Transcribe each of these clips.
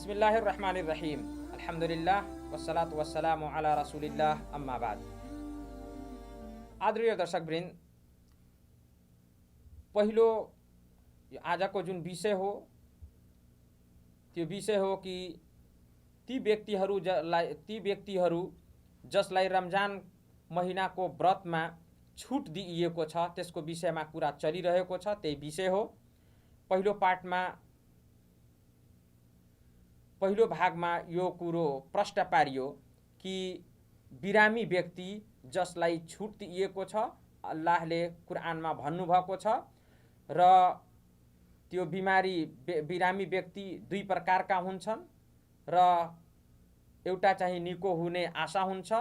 बिस्मिल्लाहिर्रहमानिर्रहीम अल्हम्दुलिल्लाह वस्सलातु वस्सलामु अला रसूलिल्लाह अम्मा बाद। आदरणीय दर्शकवृन्द, पहिलो आजको जुन विषय हो त्यो विषय हो कि ती व्यक्तिहरू जसलाई रमजान महिनाको व्रतमा छुट दिइएको छ त्यसको विषयमा कुरा चलिरहेको छ। त्यही विषय हो। पहिलो भागमा यो कुरो प्रश्न पारियो कि बिरामी व्यक्ति जसलाई छुट दिइएको छ, अल्लाहले कुरानमा भन्नुभएको छ र त्यो बिरामी व्यक्ति दुई प्रकारका हुन्छन् र एउटा चाहिँ निको हुने आशा हुन्छ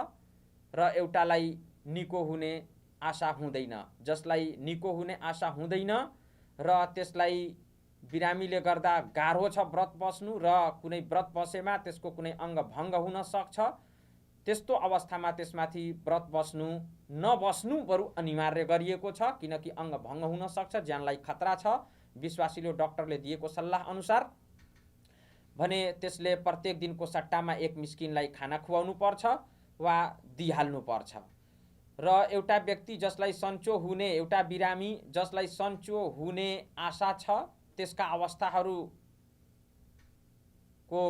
र एउटालाई निको हुने आशा हुँदैन। जसलाई निको हुने आशा हुँदैन र त्यसलाई बिरामीले गर्दा गाह्रो छ व्रत बस्नु र कुनै व्रत बसेमा त्यसको कुनै अङ्ग भङ्ग हुन सक्छ, त्यस्तो अवस्थामा त्यसमाथि व्रत बस्नु नबस्नु बरु अनिवार्य गरिएको छ, किनकि अङ्ग भङ्ग हुन सक्छ, ज्यानलाई खतरा छ। विश्वासिलो डाक्टरले दिएको सल्लाह अनुसार भने त्यसले प्रत्येक दिनको सट्टामा एक मिस्किनलाई खाना खुवाउनु पर्छ वा दिइहाल्नु पर्छ। र एउटा व्यक्ति जसलाई सन्चो हुने, एउटा बिरामी जसलाई सन्चो हुने आशा छ, त्यसका अवस्थाहरूको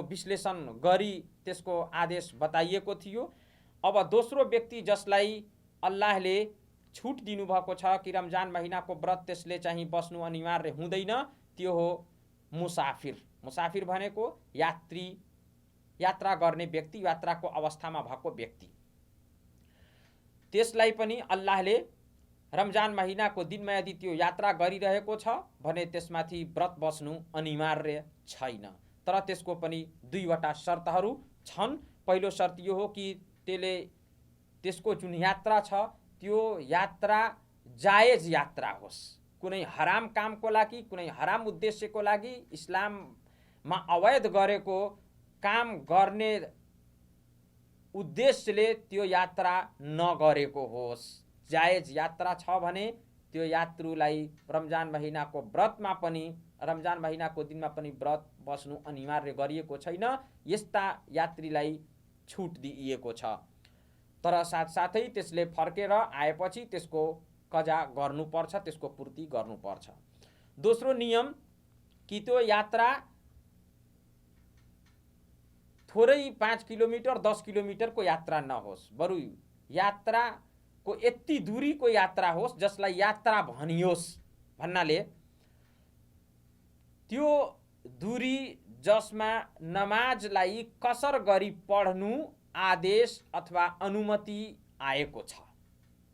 विश्लेषण गरी त्यसको आदेश बताइएको थियो। अब दोस्रो व्यक्ति जसलाई अल्लाहले छुट दिनुभएको छ कि रमजान महिनाको व्रत त्यसले चाहिँ बस्नु अनिवार्य हुँदैन, त्यो हो मुसाफिर। मुसाफिर भनेको यात्रा गर्ने व्यक्ति, यात्राको अवस्थामा भएको व्यक्ति। त्यसलाई पनि अल्लाहले रमजान महिनाको दिनमा यदि त्यो यात्रा गरिरहेको छ भने त्यसमाथि व्रत बस्नु अनिवार्य छैन, तर त्यसको पनि दुईवटा शर्तहरू छन्। पहिलो शर्त यो हो कि त्यसको जुन यात्रा छ त्यो यात्रा जायज यात्रा होस्, कुनै हराम कामको लागि, कुनै हराम उद्देश्यको लागि, इस्लाममा अवैध गरेको काम गर्ने उद्देश्यले त्यो यात्रा नगरेको होस्। जायज यात्रा छ भने त्यो यात्रुलाई रमजान महिनाको व्रतमा पनि, रमजान महिनाको दिनमा पनि व्रत बस्नु अनिवार्य गरिएको छैन। यस्ता यात्रीलाई छुट दिइएको छ, तर साथसाथै त्यसले फर्केर आएपछि त्यसको कजा गर्नुपर्छ, त्यसको पूर्ति गर्नुपर्छ। दोस्रो नियम कि त्यो यात्रा थोरै 5 किलोमिटर 10 किलोमिटरको यात्रा नहोस्, बरु यात्राको यति दूरीको यात्रा होस् जसलाई यात्रा भनियोस्। भन्नाले त्यो दूरी जसमा नमाजलाई कसर गरी पढ्नु आदेश अथवा अनुमति आएको छ,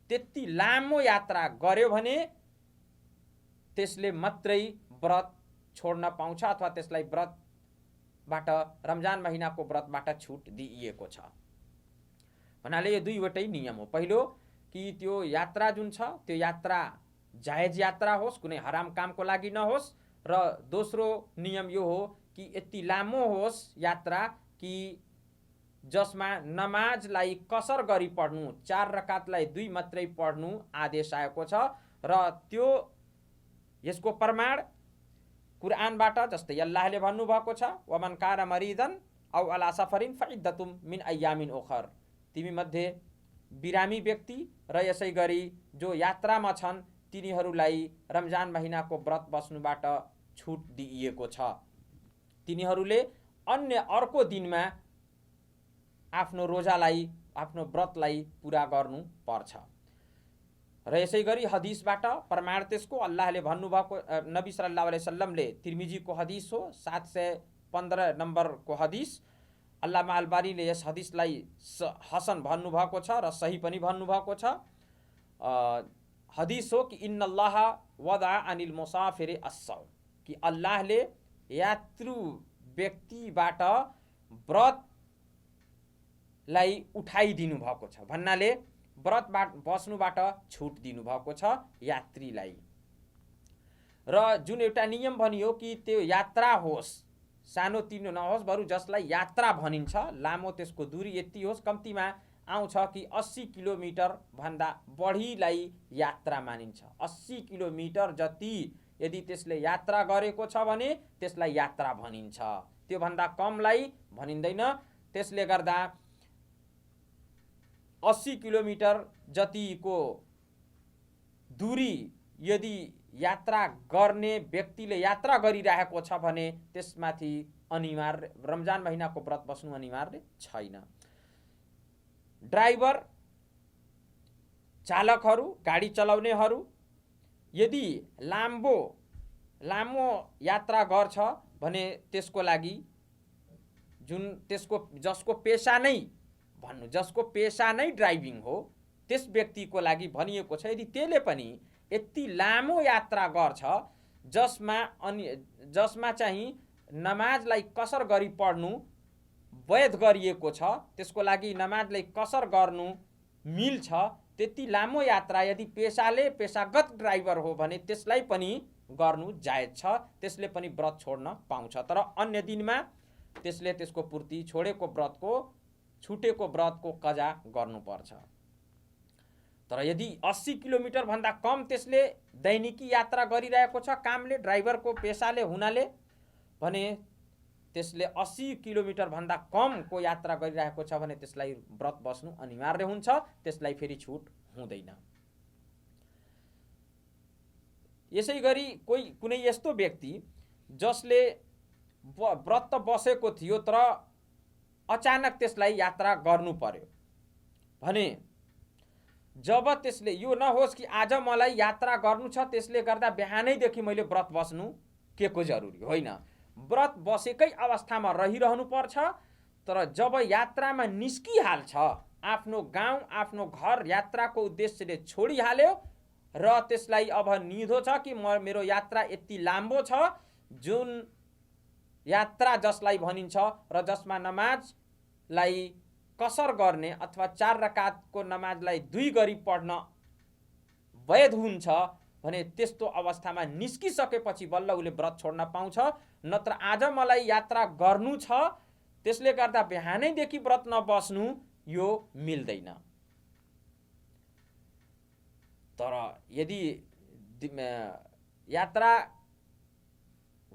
त्यति लामो यात्रा गर्यो भने त्यसले मात्रै व्रत छोड्न पाउँछ अथवा त्यसलाई व्रतबाट, रमजान महिनाको व्रतबाट छुट दिइएको छ। भन्नाले यो दुईवटै नियम हो। पहिलो कि त्यो यात्रा जुन छ त्यो यात्रा जायज यात्रा होस्, कुनै हराम कामको लागि नहोस्। र दोस्रो नियम यो हो कि यति लामो होस् यात्रा कि जसमा नमाजलाई कसर गरी पढ्नु, 4 रकातलाई 2 मात्रै पढ्नु आदेश आएको छ। र त्यो यसको प्रमाण कुरानबाट, जस्तै अल्लाहले भन्नुभएको छ वमन कान मरिदन औ अला सफरिन फइद्दतुम मिन अय्यामिन उखर। तिमी मध्ये बिरामी व्यक्ति र यसै गरी जो यात्रामा छन् तिनीहरूलाई रमजान महिनाको व्रत बस्नुबाट छुट दिइएको छ। तिनीहरूले अन्य अर्को दिनमा आफ्नो रोजालाई, आफ्नो व्रतलाई पूरा गर्नु पर्छ। र यसै गरी हदिसबाट प्रमाण त्यसको अल्लाहले भन्नुभएको, नबी सल्लल्लाहु अलैहि वसल्लमले, तिर्मिजीको हदिस हो 715 नम्बरको हदिस। अल्लामा अलबानीले यस हदिसलाई हसन भन्नुभएको छ र सही पनि भन्नुभएको छ। हदिस हो कि इन्नल्लाह वदा अनिल मुसाफिर अस्सौम, कि अल्लाहले यात्रु व्यक्तिबाट व्रतलाई उठाइदिनु भएको छ। भन्नाले व्रत बस्नुबाट छुट दिनुभएको छ यात्रीलाई। र जुन एउटा नियम भनियो कि त्यो यात्रा होस्, सानो तिनो नहोस्, बरु जसलाई यात्रा भनिन्छ, लामो त्यसको दूरी यति होस्, कम्तीमा आउँछ कि 80 किलोमिटर भन्दा बढीलाई यात्रा मानिन्छ। 80 किलोमिटर जति यदि त्यसले यात्रा गरेको छ भने त्यसलाई यात्रा भनिन्छ। त्योभन्दा कमलाई भनिँदैन। त्यसले गर्दा 80 किलोमिटर जतिको दूरी यदि यात्रा गर्ने व्यक्तिले यात्रा गरिरहेको छ भने त्यसमाथि अनिवार्य रमजान महिनाको व्रत बस्नु अनिवार्य छैन। ड्राइभर, चालकहरू, गाडी चलाउनेहरू यदि लामो यात्रा गर्छ भने त्यसको लागि जसको पेसा नै ड्राइभिङ हो त्यस व्यक्तिको लागि भनिएको छ, यदि त्यसले पनि यति लामो यात्रा गर्छ जसमा चाहिँ नमाजलाई कसर गरी पढ्नु वैध गरिएको छ, त्यसको लागि नमाजलाई कसर गर्नु मिल्छ, त्यति लामो यात्रा यदि पेशागत ड्राइभर हो भने त्यसलाई पनि गर्नु जायज छ, त्यसले पनि व्रत छोड्न पाउँछ। तर अन्य दिनमा त्यसले त्यसको पूर्ति छुटेको व्रतको कजा गर्नुपर्छ। तर यदि 80 किलोमिटर भन्दा कम त्यसले दैनिकी यात्रा गरिरहेको छ कामले, ड्राइभरको पेसाले हुनाले भने त्यसले 80 किलोमिटर भन्दा कमको यात्रा गरिरहेको छ भने त्यसलाई व्रत बस्नु अनिवार्य हुन्छ, त्यसलाई फेरि छुट हुँदैन। यसै गरी कुनै यस्तो व्यक्ति जसले व्रत बसेको थियो तर अचानक त्यसलाई यात्रा गर्नु पर्यो भने जब त्यसले यो नहोस् कि आज मलाई यात्रा गर्नु छ त्यसले गर्दा बिहानैदेखि मैले व्रत बस्नु के को जरुरी होइन। व्रत बसेकै अवस्थामा रहिरहनु पर्छ। तर जब यात्रामा निस्किहाल्छ, आफ्नो गाउँ आफ्नो घर यात्राको उद्देश्यले छोडिहाल्यो र त्यसलाई अब निधो छ कि मेरो यात्रा यति लामो छ, जुन यात्रा जसलाई भनिन्छ र जसमा नमाजलाई कसर गर्ने अथवा 4 रकातको नमाजलाई 2 गरी पढ्न वैध हुन्छ भने त्यस्तो अवस्थामा निस्किसकेपछि बल्ल उले व्रत छोड्न पाउँछ। नत्र आज मलाई यात्रा गर्नु छ त्यसले गर्दा बिहानैदेखि व्रत नबस्नु यो मिल्दैन। तर यदि यात्रा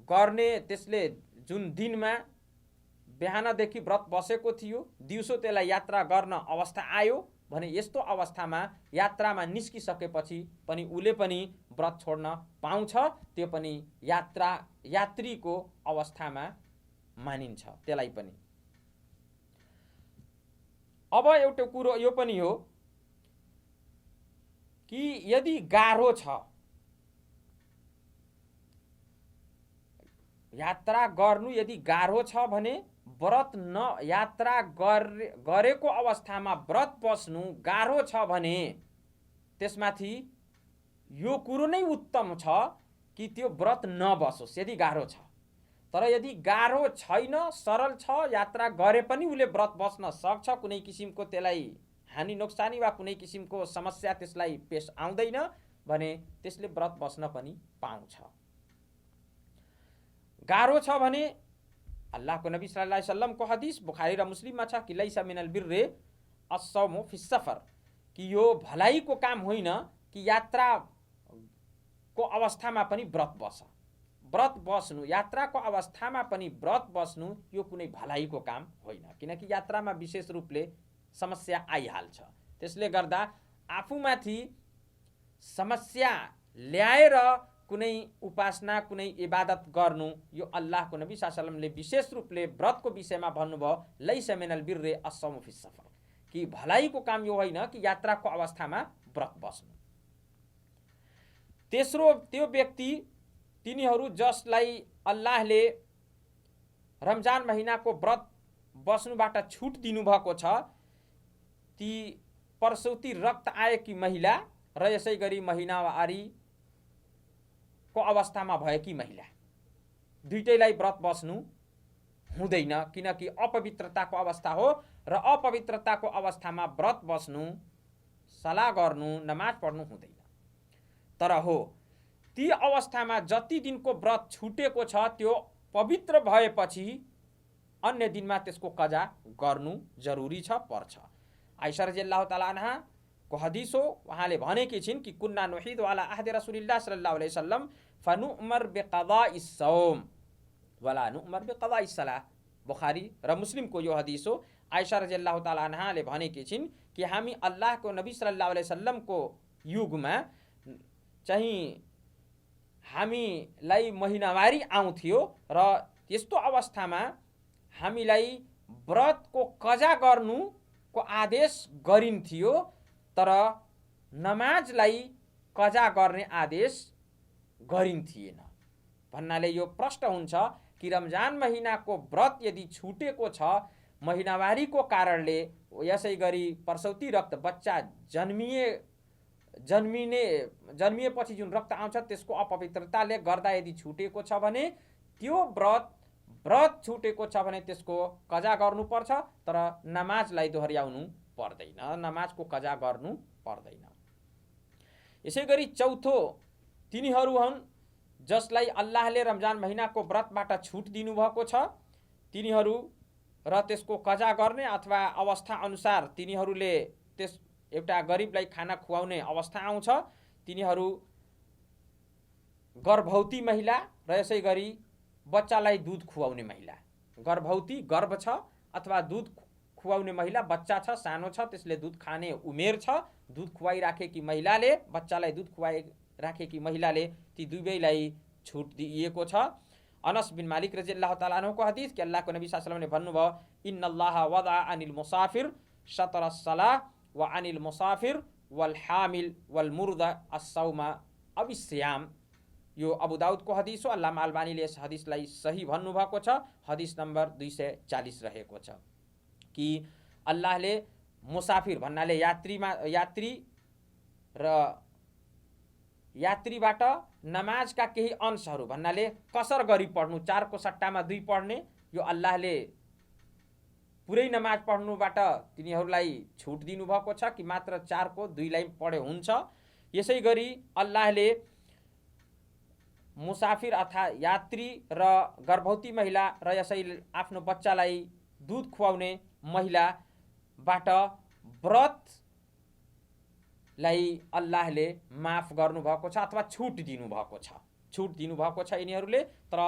गर्ने त्यसले जुन दिनमा बिहानदेखि व्रत बसेको थियो दिउँसो त्यसलाई यात्रा गर्न अवस्था आयो भने यस्तो अवस्थामा यात्रामा निस्किसकेपछि पनि उले पनि व्रत छोड्न पाउँछ। त्यो पनि यात्रीको अवस्थामा मानिन्छ त्यसलाई पनि। अब एउटा कुरो यो पनि हो कि यदि गाह्रो छ यात्रा गर्नु, यदि गाह्रो छ भने व्रत यात्रा गरेको अवस्थामा व्रत बस्नु गाह्रो छ भने त्यसमाथि यो कुरो नै उत्तम छ कि त्यो व्रत नबसोस् यदि गाह्रो छ। तर यदि गाह्रो छैन, सरल छ, यात्रा गरे पनि उले व्रत बस्न सक्छ, कुनै किसिमको त्यसलाई हानि नोक्सानी वा कुनै किसिमको समस्या त्यसलाई पेश आउँदैन भने त्यसले व्रत बस्न पनि पाउँछ। गाह्रो छ भने अल्लाहको नबी सल्लल्लाहु अलैहि वसल्लम को हदीस बुखारी र मुस्लिममा छ कि लैसा मिनल बिर्रे अस्सौमु फी सफर, कि यो भलाइको काम होइन कि यात्राको अवस्थामा पनि व्रत बस्नु यात्राको अवस्थामा पनि व्रत बस्नु यो कुनै भलाइको काम होइन। किनकि यात्रामा विशेष रूपले समस्या आइहाल्छ। त्यसले गर्दा आफूमाथि समस्या ल्याएर कुनै उपासना कुनै इबादत गर्नु यो अल्लाहको नबी सल्लल्लाहु अलैहि वसल्लमले विशेष रूपले व्रतको विषयमा भन्नुभयो लैसा मिनल बिर्रे अस्सौमु फी सफर, कि भलाइको काम यो होइन कि यात्राको अवस्थामा व्रत बस्नु। तेस्रो त्यो व्यक्ति तिनीहरू जसलाई अल्लाहले रमजान महिनाको व्रत बस्नुबाट छुट दिनुभएको छ ती प्रसौती रक्त आएकी महिला र यसै गरी महिनावारी को अवस्थामा भएकी महिला दुईटैलाई व्रत बस्नु हुँदैन। किनकि अपवित्रताको अवस्था हो र अपवित्रताको अवस्थामा व्रत बस्नु, सला गर्नु, नमाज पढ्नु हुँदैन। तर हो ती अवस्थामा जति दिनको व्रत छुटेको छ त्यो पवित्र भएपछि अन्य दिनमा त्यसको कजा गर्नु जरुरी छ, पर्छ। आइशा रदियल्लाहु ताला अन्हा को हदीस हो, उहाँले भनेकी छिन् कि कुन्ना नुहिद वाला अहद रसूलिल्लाह सल्लल्लाहु अलैहि वसल्लम फनुअमर बिक़दाइस सौम, वला नुमर बिक़दाइ सलाह। बुखारी र मुस्लिमको यो हदिस हो। आइशा रजियल्लाहु ताला अन्हाले भनेकी छिन् कि हामी अल्लाहको नबी सल्लल्लाहु अलैहि वसल्लमको युगमा चाहिँ हामीलाई महिनावारी आउँथ्यो र यस्तो अवस्थामा हामीलाई व्रतको कजा गर्नुको आदेश गरिन्थ्यो, तर नमाजलाई कजा गर्ने आदेश गरिन्थिएन। भन्नाले यो प्रश्न हुन्छ कि रमजान महिनाको व्रत यदि छुटेको छ महिनावारीको कारणले, यसै गरी प्रसौती रक्त बच्चा जन्मिएपछि जुन रक्त आउँछ त्यसको अपवित्रताले गर्दा यदि छुटेको छ भने त्यो व्रत छुटेको छ भने त्यसको कजा गर्नुपर्छ, तर नमाजलाई दोहोर्याउनु पर्दैन, नमाजको कजा गर्नु पर्दैन। यसै गरी चौथो तिनीहरू हुन् जसलाई अल्लाहले रमजान महिनाको व्रतबाट छुट दिनुभएको छ, तिनीहरू र त्यसको कजा गर्ने अथवा अवस्था अनुसार तिनीहरूले त्यस एउटा गरिबलाई खाना खुवाउने अवस्था आउँछ, तिनीहरू गर्भवती महिला र यसै गरी बच्चालाई दुध खुवाउने महिला। गर्भवती गर्भ छ अथवा दुध खुवाउने महिला बच्चा छ, सानो छ, त्यसले दुध खाने उमेर छ, दुध खुवाइराखेकी महिलाले, बच्चालाई दुध खुवाइराखेकी महिलाले ती दुवैलाई छुट दिइएको छ। अनस बिन मालिक रजियल्लाहु ताला अन्हुको हदिस कि अल्लाहको नबी सल्लल्लाहु अलैहि वसल्लम ने भन्नुभयो, इन्नल्लाह वदा अनिल मुसाफिर शतर अस्सलाह व अनिल मुसाफिर वल हामिल वल मुर्दा अस्सौमा अबिस्याम। यो अबू दाऊदको हदिस हो। अल्लामा अल्बानीले यस हदिसलाई सही भन्नुभएको छ। हदिस नम्बर 240 रहेको छ कि अल्लाहले मुसाफिर भन्नाले यात्री र यात्रीबाट नमाजका केही अंशहरू भन्नाले कसर गरी पढ्नु, 4 को सट्टामा 2 पढ्ने, यो अल्लाहले पुरै नमाज पढ्नुबाट तिनीहरूलाई छुट दिनुभएको छ कि मात्र 4 को 2 लाई पढे हुन्छ। यसै गरी अल्लाहले मुसाफिर अर्थात् यात्री र गर्भवती महिला र यसै आफ्नो बच्चालाई दुध खुवाउने महिलाबाट व्रतलाई अल्लाहले माफ गर्नुभएको छ अथवा छुट दिनुभएको छ यिनीहरूले, तर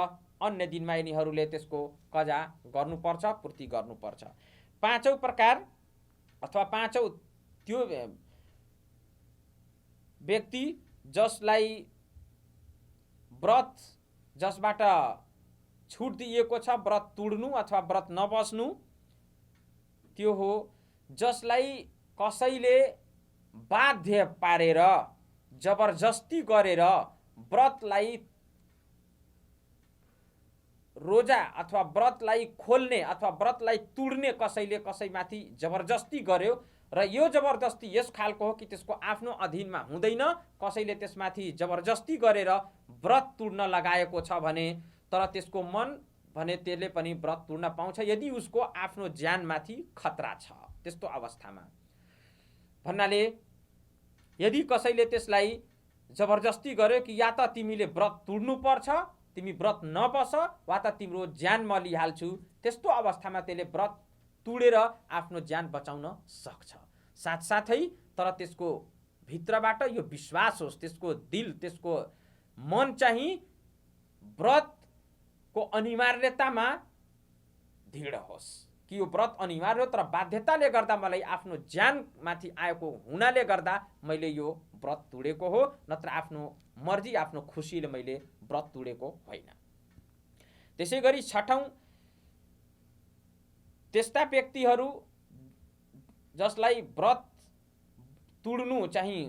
अन्य दिनमा यिनीहरूले त्यसको कजा गर्नुपर्छ, पूर्ति गर्नुपर्छ। पाँचौं प्रकार अथवा पाँचौं त्यो व्यक्ति जसलाई व्रत जसबाट छुट दिएको छ व्रत तुड्नु अथवा व्रत नबस्नु, त्यो हो जसलाई कसैले बाध्य पारेर जबरजस्ती गरेर व्रतलाई रोजा अथवा व्रतलाई खोल्ने अथवा व्रतलाई तुड्ने कसैले कसैमाथि जबरजस्ती गर्यो र यो जबरजस्ती यस खालको हो कि त्यसको आफ्नो अधीनमा हुँदैन, कसैले त्यसमाथि जबरजस्ती गरेर व्रत तुड्न लगाएको छ भने, तर त्यसको मन भने त्यसले पनि व्रत तुड्न पाउँछ यदि उसको आफ्नो ज्यानमाथि खतरा छ। त्यस्तो अवस्थामा भन्नाले यदि कसैले त्यसलाई जबरजस्ती गर्यो कि या त तिमीले व्रत तुड्नु पर्छ, तिमी व्रत नबस, वा त तिम्रो ज्यान म लिहाल्छु, त्यस्तो अवस्थामा त्यसले व्रत तुडेर आफ्नो ज्यान बचाउन सक्छ। साथसाथै तर त्यसको भित्रबाट यो विश्वास होस्, त्यसको दिल, त्यसको मन चाहिँ व्रतको अनिवार्यतामा दृढ होस् कि यो व्रत अनिवार्य हो, तर बाध्यताले गर्दा मलाई आफ्नो ज्यानमाथि आएको हुनाले गर्दा मैले यो व्रत तुडेको हो, नत्र आफ्नो मर्जी आफ्नो खुसीले मैले व्रत तुडेको होइन। त्यसै गरी छठौं त्यस्ता व्यक्तिहरू जसलाई व्रत तुड्नु चाहिँ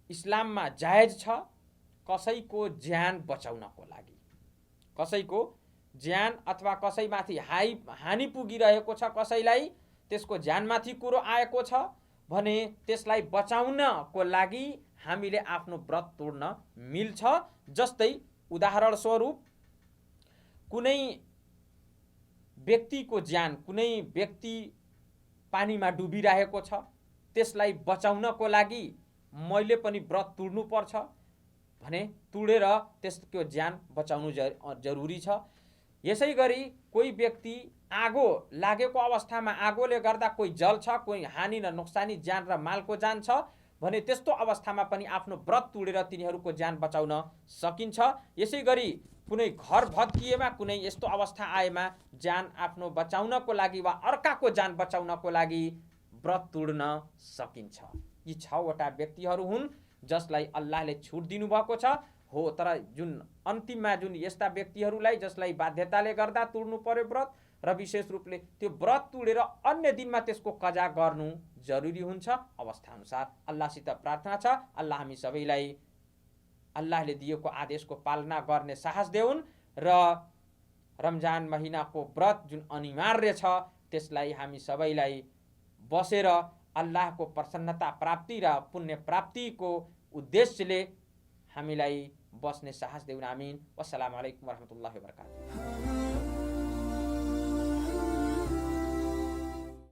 इस्लाममा जायज छ, कसैको ज्यान बचाउनको लागि, कसैको ज्यान अथवा कसैमाथि हानि पुगिरहेको छ, कसैलाई त्यसको ज्यानमाथि कुरो आएको छ भने त्यसलाई बचाउनको लागि हामीले आफ्नो व्रत तोड्न मिल्छ। जस्तै उदाहरण स्वरूप कुनै व्यक्तिको ज्यान, कुनै व्यक्ति पानीमा डुबिरहेको छ, त्यसलाई बचाउनको लागि मैले पनि व्रत तुड्नु पर्छ भने तुडेर त्यसको ज्यान बचाउनु जरुरी छ। यसै गरी कोही व्यक्ति आगो लागेको अवस्थामा आगोले गर्दा कोही जल्छ, कोही हानि र नोक्सानी ज्यान र मालको जान छ भने त्यस्तो अवस्थामा पनि आफ्नो व्रत तुडेर तिनीहरूको ज्यान बचाउन सकिन्छ। यसै गरी कुनै घर भत्किएमा, कुनै यस्तो अवस्था आएमा जान आफ्नो बचाउनको लागि वा अर्काको जान बचाउनको लागि व्रत तोड्न सकिन्छ। यी 6 वटा व्यक्तिहरू हुन् जसलाई अल्लाहले छुट दिनुभएको छ हो। तर जुन अन्तिममा जुन यस्ता व्यक्तिहरूलाई जसलाई बाध्यताले गर्दा तोड्नु पर्यो व्रत, र विशेष रूपले त्यो व्रत तोडेर अन्य दिनमा त्यसको कजा गर्नु जरुरी हुन्छ अवस्था अनुसार। अल्लाहसित प्रार्थना छ अल्लाह हामी सबैलाई अल्लाहले दिएको आदेशको पालना गर्ने साहस देउन् र रमजान महिनाको व्रत जुन अनिवार्य छ त्यसलाई हामी सबैलाई बसेर अल्लाहको प्रसन्नता प्राप्ति र पुण्य प्राप्तिको उद्देश्यले हामीलाई बस्ने साहस देउन्। आमिन। वस्सलामु अलैकुम वरहमतुल्लाहि वबरकातुहू।